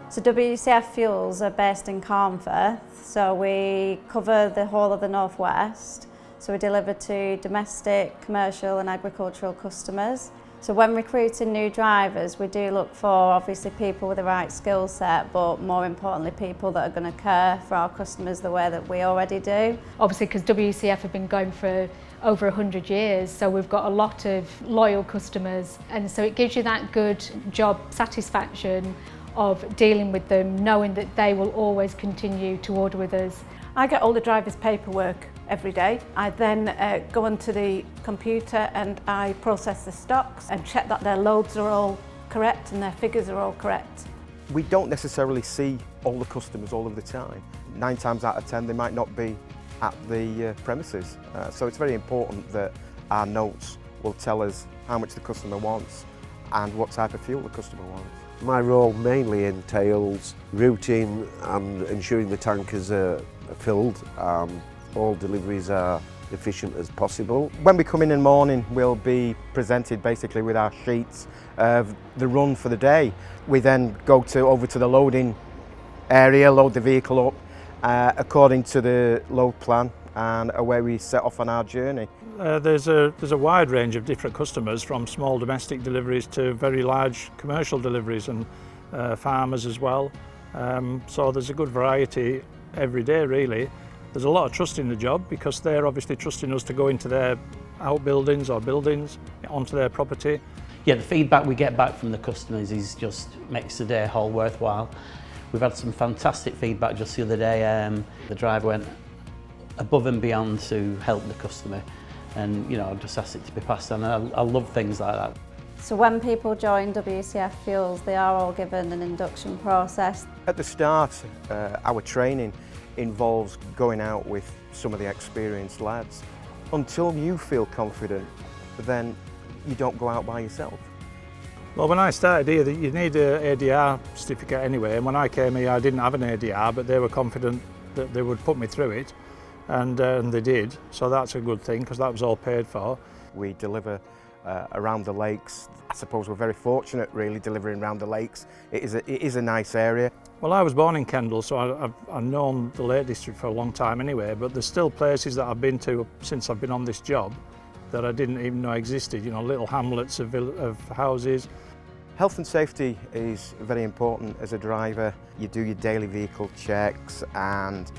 So WCF Fuels are based in Carnforth, so we cover the whole of the northwest. So we deliver to domestic, commercial and agricultural customers. So when recruiting new drivers, we do look for obviously people with the right skill set, but more importantly people that are going to care for our customers the way that we already do. Obviously because WCF have been going for over 100 years, so we've got a lot of loyal customers, and so it gives you that good job satisfaction of dealing with them, knowing that they will always continue to order with us. I get all the drivers' paperwork every day. I then go onto the computer and I process the stocks and check that their loads are all correct and their figures are all correct. We don't necessarily see all the customers all of the time. 9 times out of 10 they might not be at the premises. So it's very important that our notes will tell us how much the customer wants and what type of fuel the customer wants. My role mainly entails routing and ensuring the tankers are filled and all deliveries are efficient as possible. When we come in the morning, we'll be presented basically with our sheets of the run for the day. We then go over to the loading area, load the vehicle up according to the load plan, and away we set off on our journey. There's a wide range of different customers, from small domestic deliveries to very large commercial deliveries, and farmers as well. So there's a good variety every day really. There's a lot of trust in the job because they're obviously trusting us to go into their outbuildings or buildings, onto their property. Yeah, the feedback we get back from the customers is just makes the day whole worthwhile. We've had some fantastic feedback just the other day. The driver went above and beyond to help the customer, and you know, I just asked it to be passed on. I love things like that. So when people join WCF Fuels, they are all given an induction process. At the start, our training involves going out with some of the experienced lads. Until you feel confident, then you don't go out by yourself. Well, when I started here, you need an ADR certificate anyway, and when I came here I didn't have an ADR, but they were confident that they would put me through it, and they did, so that's a good thing because that was all paid for. We deliver around the lakes. I suppose we're very fortunate really delivering around the lakes. It is a nice area. Well, I was born in Kendal, so I've known the Lake District for a long time anyway, but there's still places that I've been to since I've been on this job that I didn't even know existed, you know, little hamlets of houses. Health and safety is very important as a driver. You do your daily vehicle checks and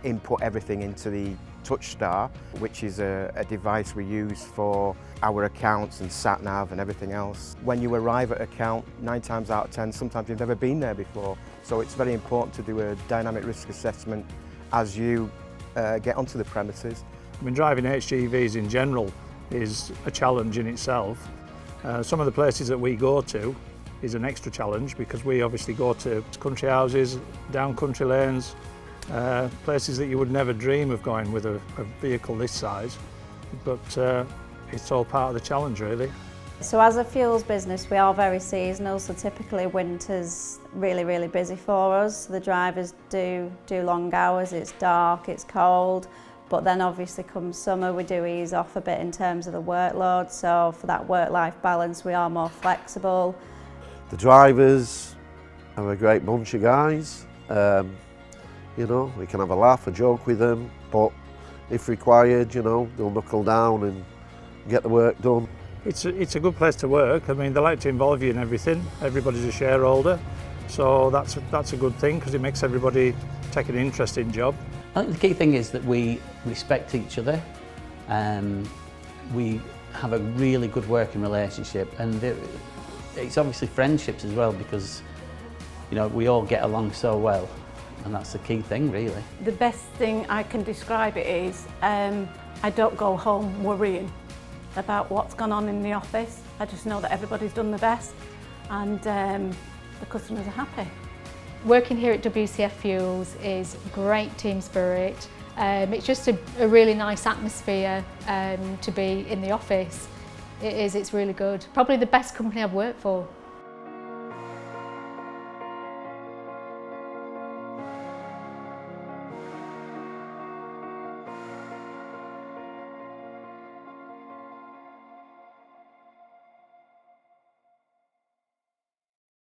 input everything into the TouchStar, which is a device we use for our accounts and sat-nav and everything else. When you arrive at account, 9 times out of 10, sometimes you've never been there before. So it's very important to do a dynamic risk assessment as you get onto the premises. I mean, driving HGVs in general is a challenge in itself. Some of the places that we go to is an extra challenge because we obviously go to country houses, down country lanes, places that you would never dream of going with a vehicle this size, but it's all part of the challenge really. So as a fuels business we are very seasonal, so typically winter's really busy for us. The drivers do long hours, it's dark, it's cold, but then obviously come summer we do ease off a bit in terms of the workload, so for that work-life balance we are more flexible. The drivers are a great bunch of guys. You know, we can have a laugh, a joke with them, but if required, you know, they'll knuckle down and get the work done. It's a good place to work. I mean, they like to involve you in everything. Everybody's a shareholder, so that's a good thing because it makes everybody take an interest in the job. I think the key thing is that we respect each other. We have a really good working relationship, and it's obviously friendships as well because, you know, we all get along so well. And that's the key thing, really. The best thing I can describe it is I don't go home worrying about what's gone on in the office. I just know that everybody's done their best and the customers are happy. Working here at WCF Fuels is great team spirit. It's just a really nice atmosphere to be in the office. It's really good. Probably the best company I've worked for.